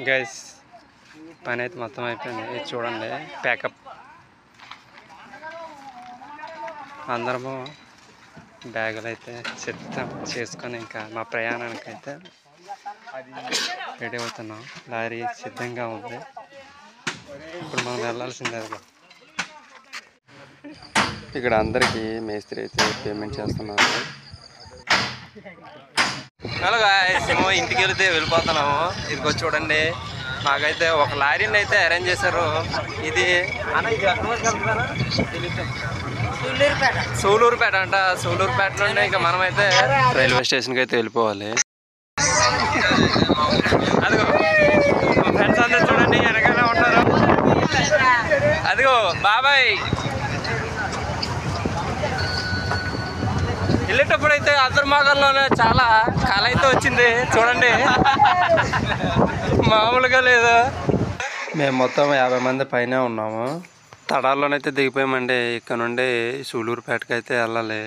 Guys పని అయితే మొత్తం అయిపోయింది. ఇది చూడండి ప్యాకప్. అందరము బ్యాగులు అయితే సిద్ధం చేసుకొని ఇంకా మా ప్రయాణానికి అయితే రెడీ అవుతున్నాం. లారీ సిద్ధంగా ఉంది. ఇప్పుడు మనం వెళ్ళాల్సిందే. ఇక్కడ అందరికీ మేస్త్రి అయితే పేమెంట్ చేస్తున్నారు. హలో గాయ్స్, ఇంటికి వెళ్తే వెళ్ళిపోతున్నాము. ఇదిగో చూడండి, మాకైతే ఒక లారీని అయితే అరేంజ్ చేశారు. ఇది సూలూరుపేట అంట. సూలూరుపేట నుండి ఇంకా మనమైతే రైల్వే స్టేషన్కి అయితే వెళ్ళిపోవాలి. అదిగో ఫ్రెండ్స్ అందరూ చూడండి వెనకాల ఉంటారు. అదిగో బాబాయ్. వెళ్ళేటప్పుడు అయితే అంతర్మాగంలోనే చాలా కళ అయితే వచ్చింది చూడండి, మామూలుగా లేదు. మేము మొత్తం 50 మంది పైన ఉన్నాము. తడాల్లోనైతే దిగిపోయామండి. ఇక్కడ నుండి సూలూరుపేటకి అయితే వెళ్ళాలి.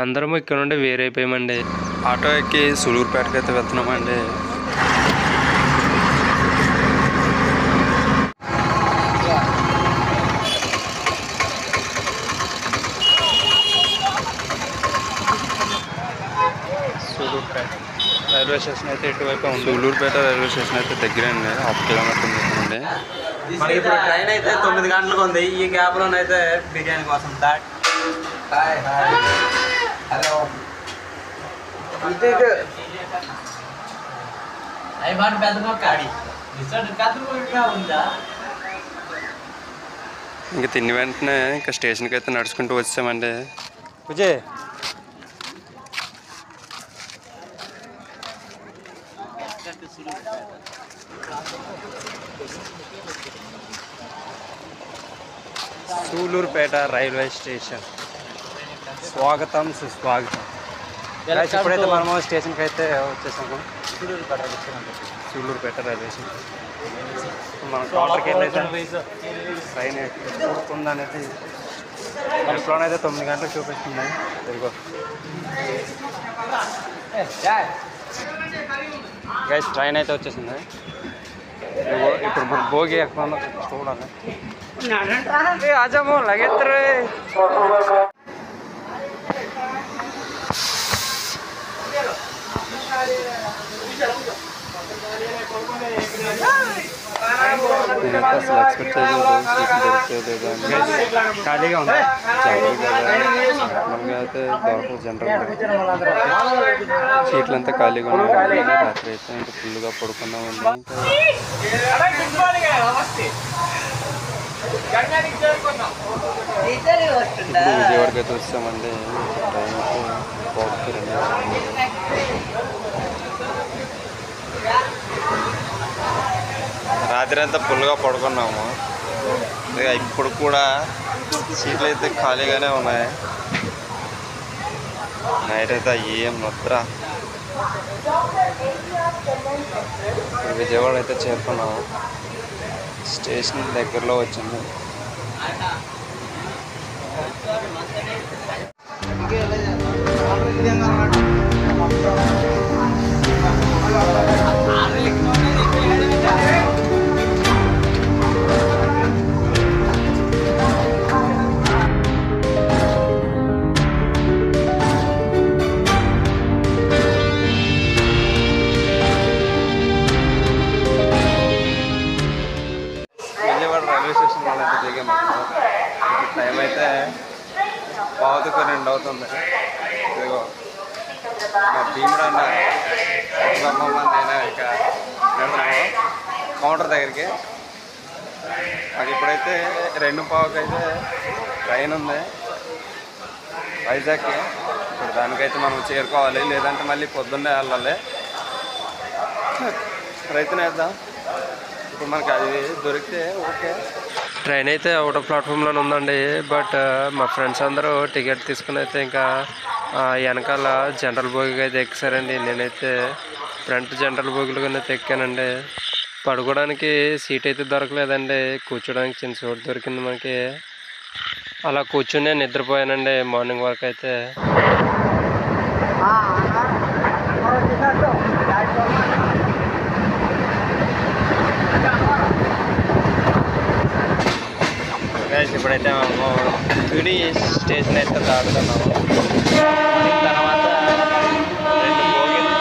అందరము ఇక్కడ నుండి వేరైపోయామండి. ఆటో ఎక్కి సూలూరుపేటకి అయితే వెళ్తున్నామండి. రైల్వే స్టేషన్ అయితే ఇటువైపు ఉంది. సూలూరుపేట రైల్వే స్టేషన్ అయితే దగ్గరే అండి, 1 కిలోమీటర్ ఉంది. మనకి ఇప్పుడు ట్రైన్ అయితే 9 గంటలకు ఉంది. ఈ గ్యాప్లోనైతే బిర్యానీ కోసం హలో ఇంకా తిని వెంటనే ఇంకా స్టేషన్కి అయితే నడుచుకుంటూ వచ్చామండి. Vijay Sullurpeta railway station. స్వాగతం సుస్వాగతం. ఇప్పుడైతే మనము స్టేషన్కి అయితే వచ్చేసాము. Sullurpeta railway station. మన కౌంటర్కి వెళ్ళైతే ట్రైన్ ఉందనేది మనలోనైతే 9 గంటలకు చూపిస్తుంది. గైస్ ట్రైన్ అయితే వచ్చేసింది. ఇప్పుడు భోగి ఎక్కడ చూడాలి. ఆజాము లగెత్తరే. అసలు ఎక్స్పెక్ట్ ఖాళీగా ఉంది. నార్మల్గా అయితే దొరకదు జనరల్. సీట్లు అంతా ఖాళీగా ఉన్నాయి. రాత్రి అయితే ఇంకా ఫుల్గా పడుకున్నామండి. ఇప్పుడు విజయవాడకి అయితే వచ్చామండి. ట్రైన్ అయితే పోతుంది. రాత్రి అంతా ఫుల్గా పడుకున్నాము. ఇప్పుడు కూడా సీట్లు అయితే ఖాళీగానే ఉన్నాయి. నైట్ అయితే ఏం నిద్ర. విజయవాడ అయితే చేరుకున్నాము. స్టేషన్ దగ్గరలో వచ్చింది. విజయవాడ రైల్వే స్టేషన్ వాళ్ళు అయితే దిగాము. టైం అయితే 1:02 అవుతుంది. ఇదిగో మా భీముడు అన్న అయినా ఇక వెళ్తున్నాము కౌంటర్ దగ్గరికి. మాకు ఇప్పుడైతే 2:15 అయితే ట్రైన్ ఉంది వైజాగ్కి. ఇప్పుడు దానికైతే మనం చేరుకోవాలి, లేదంటే మళ్ళీ పొద్దున్నే వెళ్ళాలి. ప్రయత్నం చేద్దాం. ఇప్పుడు మనకి అది దొరికితే ఓకే. ట్రైన్ అయితే అవుట్ ఆఫ్ ప్లాట్ఫామ్లోనే ఉందండి. బట్ మా ఫ్రెండ్స్ అందరూ టికెట్ తీసుకుని అయితే ఇంకా వెనకాల జనరల్ బోగికి అయితే ఎక్కారండి. నేనైతే ఫ్రంట్ జనరల్ బోగిలోనే అయితే ఎక్కానండి. పడుకోవడానికి సీట్ అయితే దొరకలేదండి. కూర్చోడానికి చిన్న చోటు దొరికింది మనకి. అలా కూర్చునే నిద్రపోయానండి మార్నింగ్ వరకు అయితే. ఇప్పుడైతే మేము తుడి స్టేషన్ అయితే దాటుతున్నాము. దీని తర్వాత 2 బోగీలు.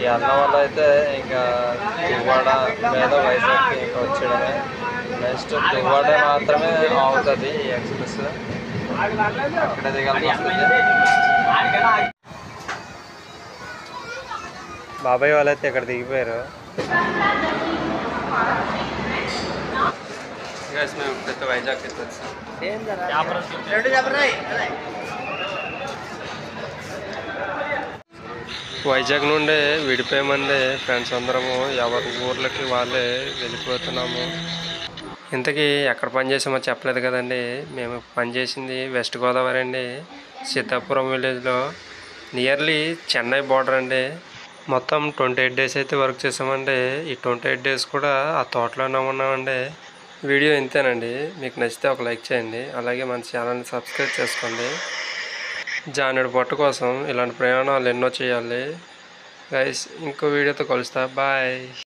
ఈ అన్నం వల్ల అయితే ఇంకా దువ్వాడ లేదా వైజాగ్కి ఇంకా వచ్చేయడమే. నెక్స్ట్ దువ్వాడ మాత్రమే అవుతుంది ఈ ఎక్స్ప్రెస్. అక్కడ దిగాల్సి వస్తుంది. బాబాయ్ వాళ్ళైతే ఇక్కడ దిగిపోయారు. మేము ఇప్పుడైతే వైజాగ్ అయితే వచ్చాం. వైజాగ్ నుండి విడిపోయామండి ఫ్రెండ్స్ అందరము. ఎవరి ఊర్లకి వాళ్ళే వెళ్ళిపోతున్నాము. ఇంతకీ ఎక్కడ పని చేసామో చెప్పలేదు కదండి. మేము పనిచేసింది వెస్ట్ గోదావరి అండి, సీతాపురం విలేజ్లో, నియర్లీ చెన్నై బార్డర్ అండి. మొత్తం 28 డేస్ అయితే వర్క్ చేసామండి. ఈ 28 డేస్ కూడా ఆ తోటలోనే ఉన్నామండి. వీడియో ఇంతేనండి. మీకు నచ్చితే ఒక లైక్ చేయండి. అలాగే మన ఛానల్ని సబ్స్క్రైబ్ చేసుకోండి. జానెడు పొట్ట కోసం ఇలాంటి ప్రయాణాలు ఎన్నో చేయాలి గైస్. ఇంకో వీడియోతో కలుస్తా. బాయ్.